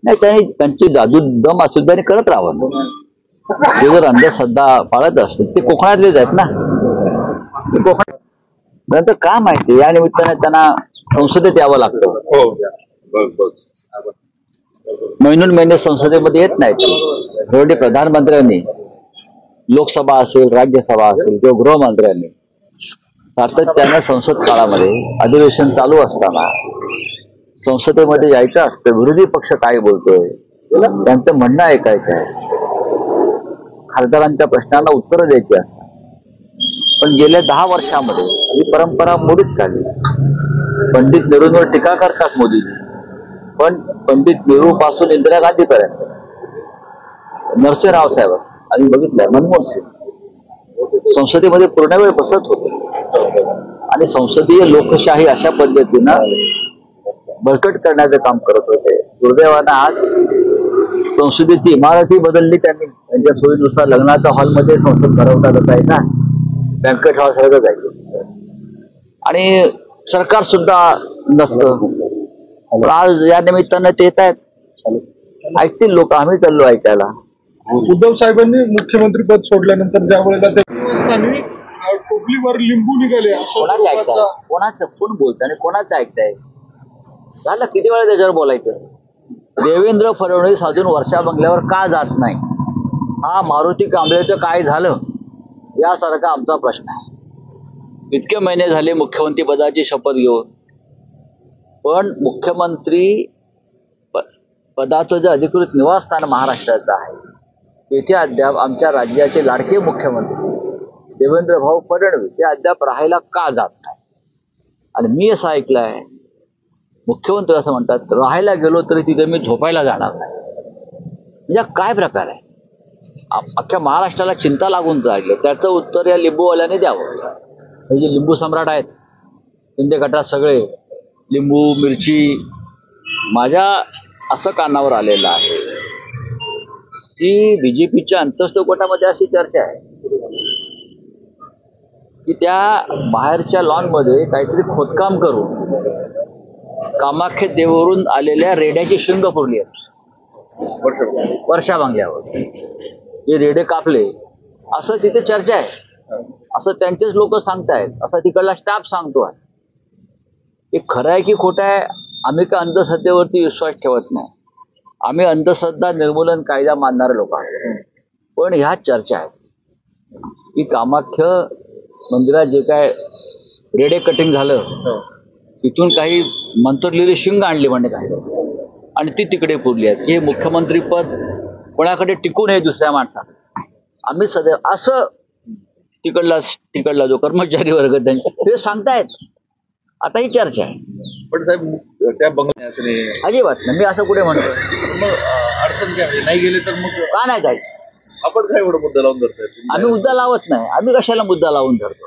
नाही, त्यांची जादू दम असेल त्यांनी करत राहावं. ते जर अंधश्रद्धा पाळत असतील ते कोकणातलेच आहेत ना. ते कोकणात नंतर का माहिती या निमित्ताने त्यांना संसदेत यावं लागतं. महिने संसदेमध्ये येत नाहीत. शेवटी प्रधानमंत्र्यांनी लोकसभा असेल, राज्यसभा असेल किंवा गृहमंत्र्यांनी सातत्यानं संसद काळामध्ये अधिवेशन चालू असताना संसदेमध्ये यायचं असतं. विरोधी पक्ष काय बोलतोय त्यांचं म्हणणं ऐकायचं आहे, खासदारांच्या प्रश्नांना उत्तरं द्यायची असतात. पण गेल्या 10 वर्षामध्ये ही परंपरा मोडीत काढली. पंडित नेहरूंवर टीका करतात मोदीजी, पण पंडित नेहरू पासून इंदिरा गांधीपर्यंत, नरसिंह साहेब आम्ही बघितलंय, मनमोहन सिंग संसदेमध्ये पूर्ण वेळ बसत होते आणि संसदीय लोकशाही अशा पद्धतीनं बळकट करण्याचं काम करत होते. दुर्दैवानं आज संसदेची इमारतही बदलली त्यांनी. त्यांच्या सोयीनुसार लग्नाच्या हॉलमध्ये संसद भरवता जात आहे ना, बँकेट हॉल सारखं जायचं आणि सरकार सुद्धा नसतं. आज या निमित्तानं ते येत आहेत, ऐकतील लोक. आम्ही चाललो ऐकायला. उद्धव साहेबांनी मुख्यमंत्री पद सोडल्यानंतर ज्या वेळेला टोपलीवर लिंबू निघाले, कोणाचं ऐकताय, कोणाचं कोण बोलतंय आणि कोणाचं ऐकताय? झालं किती वेळा त्याच्यावर बोलायचं. देवेंद्र फडणवीस अजून वर्षा बंगल्यावर का जात नाही, हा मारुती कांबळेचं काय झालं यासारखा आमचा प्रश्न आहे. इतके महिने झाले मुख्यमंत्री पदाची शपथ घेऊन, पण मुख्यमंत्री पदाचं जे अधिकृत निवासस्थान महाराष्ट्राचं आहे तेथे अद्याप आमच्या राज्याचे लाडके मुख्यमंत्री देवेंद्र भाऊ फडणवीस ते अद्याप राहायला का जात नाही. आणि मी असं ऐकलंय, मुख्यमंत्री असं म्हणतात राहायला गेलो तरी तिथे मी झोपायला जाणार नाही. म्हणजे काय प्रकार आहे? अख्ख्या महाराष्ट्राला चिंता लागून राहिली. त्याचं उत्तर या लिंबूवाल्याने द्यावं. हे जे लिंबू सम्राट आहेत शिंदे गटात सगळे, लिंबू मिरची, माझ्या असं कानावर आलेलं आहे की बीजेपीच्या अंतस्थ गटामध्ये अशी चर्चा आहे की त्या बाहेरच्या लॉनमध्ये काहीतरी खोदकाम करून कामाख्या देवावरून आलेल्या रेड्याची शिंग फोडली आहेत वर्षा बंगल्यावर. जे रेडे कापले असं तिथे चर्चा आहे, असं त्यांचेच लोक सांगतायत, असं तिकडला स्टाफ सांगतो आहे. हे खरं आहे की खोटं आहे? आम्ही का अंधश्रद्धेवरती विश्वास ठेवत नाही. आम्ही अंधश्रद्धा निर्मूलन कायदा मानणारे लोक आहोत. पण ह्या चर्चा आहेत की कामाख्य मंदिरात जे काय रेडे कटिंग झालं तिथून काही मंत्रलेली शिंग आणली म्हणजे काय आणि ती तिकडे पुरली आहेत. हे मुख्यमंत्री पद कोणाकडे टिकू नये दुसऱ्या माणसाला. आम्ही सदैव असं तिकडला जो कर्मचारी वर्ग ते सांगतायत. आता ही चर्चा आहे. पण साहेब त्या बंगल्यात अजिबात नाही, मी असं कुठे म्हणतो. मग अडचण काय नाही गेले तर मग का नाही जायचं? आपण काय एवढं मुद्दा लावून धरताय? आम्ही मुद्दा लावत नाही. आम्ही कशाला मुद्दा लावून धरतो?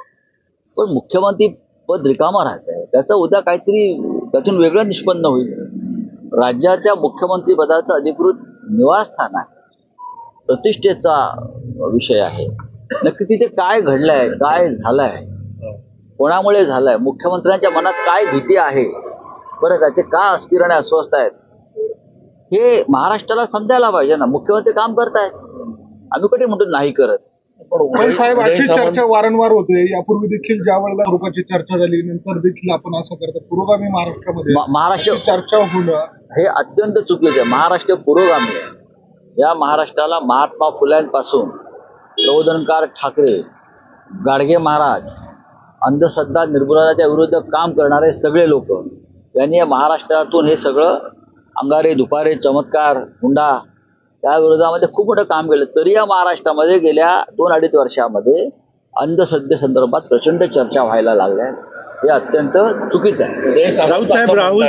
पण मुख्यमंत्री पद रिकामा राहत आहे, त्याचं उद्या काहीतरी त्यातून वेगळं निष्पन्न होईल. राज्याच्या मुख्यमंत्री पदाचं अधिकृत निवासस्थान आहे, प्रतिष्ठेचा विषय आहे. नक्की तिथे काय घडलंय, काय झालंय, कोणामुळे झालंय, मुख्यमंत्र्यांच्या मनात काय भीती आहे, बरं का, ते का अस्थिर आणि अस्वस्थ आहेत हे महाराष्ट्राला समजायला पाहिजे ना. मुख्यमंत्री काम करतायत, आम्ही कुठे म्हणतो नाही करत. पण साहेब अशी चर्चा वारंवार होते. यापूर्वी देखील ज्या वेळेला स्वरूपाची चर्चा झाली नंतर देखील आपण असं करतो पुरोगामी महाराष्ट्रामध्ये महाराष्ट्र चर्चा होणं हे अत्यंत चुकीचं आहे. महाराष्ट्र पुरोगामी आहे. या महाराष्ट्राला महात्मा फुल्यांपासून प्रबोधनकार ठाकरे, गाडगे महाराज, अंधश्रद्धा निर्मूलनाच्या विरुद्ध काम करणारे सगळे लोक यांनी या महाराष्ट्रातून हे सगळं अंगारे दुपारे चमत्कार हुंडा त्या विरोधामध्ये खूप मोठं काम केलं. तरी या महाराष्ट्रामध्ये गेल्या 2-2.5 वर्षामध्ये अंधश्रद्धेसंदर्भात प्रचंड चर्चा व्हायला लागल्या. हे अत्यंत चुकीचं आहे. राऊत साहेब, राहुल